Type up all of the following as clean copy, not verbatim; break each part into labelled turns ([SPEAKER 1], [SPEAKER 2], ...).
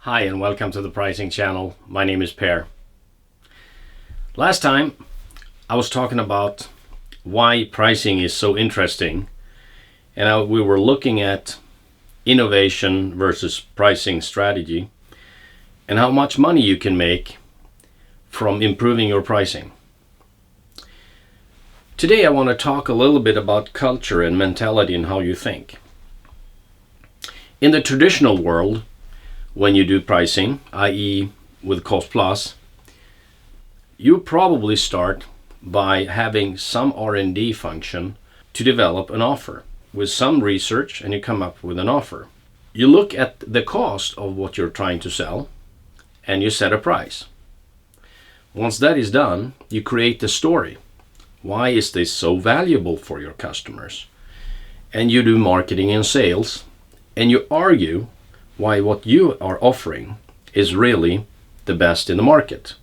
[SPEAKER 1] Hi and welcome to the pricing channel. My name is Per. Last time I was talking about why pricing is so interesting, and we were looking at innovation versus pricing strategy and how much money you can make from improving your pricing. Today I want to talk a little bit about culture and mentality and how you think. In the traditional world, when you do pricing, i.e. with cost plus, you probably start by having some R&D function to develop an offer with some research, and you come up with an offer. You look at the cost of what you're trying to sell and you set a price. Once that is done, you create the story. Why is this so valuable for your customers? And you do marketing and sales, and you argue why what you are offering is really the best in the market.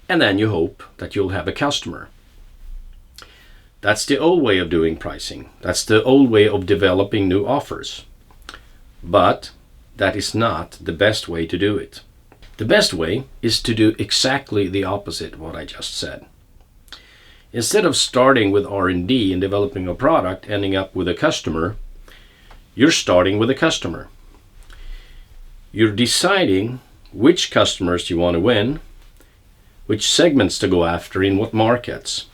[SPEAKER 1] And then you hope that you'll have a customer. That's the old way of doing pricing. That's the old way of developing new offers. But that is not the best way to do it. The best way is to do exactly the opposite of what I just said. Instead of starting with R&D and developing a product, ending up with a customer, you're starting with a customer. You're deciding which customers you want to win, which segments to go after in what markets.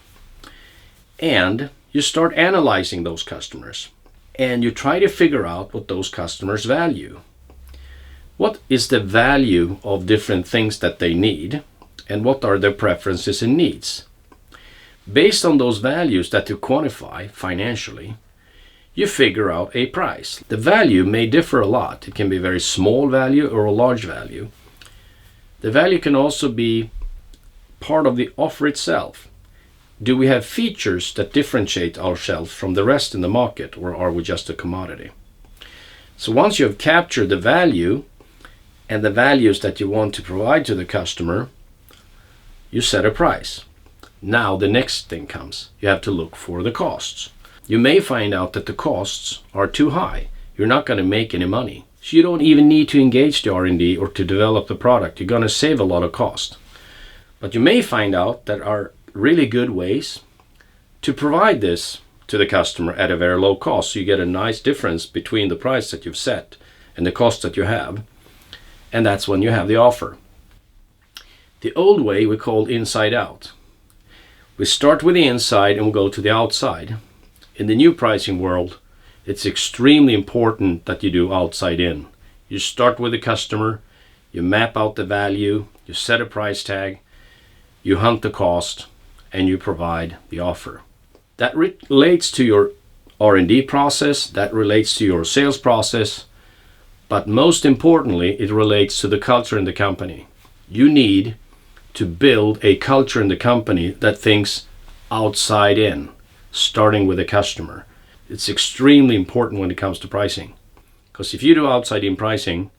[SPEAKER 1] And you start analyzing those customers. And you try to figure out what those customers value. What is the value of different things that they need? And what are their preferences and needs? Based on those values that you quantify financially, you figure out a price. The value may differ a lot. It can be a very small value or a large value. The value can also be part of the offer itself. Do we have features that differentiate ourselves from the rest in the market, or are we just a commodity? So once you have captured the value and the values that you want to provide to the customer, you set a price. Now the next thing comes. You have to look for the costs. You may find out that the costs are too high. You're not going to make any money. So you don't even need to engage the R&D or to develop the product. You're going to save a lot of cost. But you may find out that there are really good ways to provide this to the customer at a very low cost. So you get a nice difference between the price that you've set and the cost that you have. And that's when you have the offer. The old way we call inside out. We start with the inside and we go to the outside. In the new pricing world, it's extremely important that you do outside in. You start with the customer, you map out the value, you set a price tag, you hunt the cost, and you provide the offer. That relates to your R&D process, that relates to your sales process, but most importantly, it relates to the culture in the company. You need to build a culture in the company that thinks outside in, starting with the customer. It's extremely important when it comes to pricing. Because if you do outside in pricing,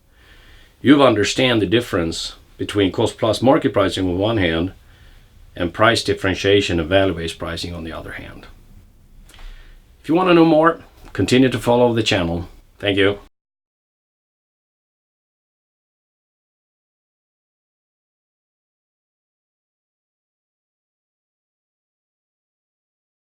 [SPEAKER 1] you understand the difference between cost plus market pricing on one hand and price differentiation and value-based pricing on the other hand. If you want to know more, continue to follow the channel. Thank you.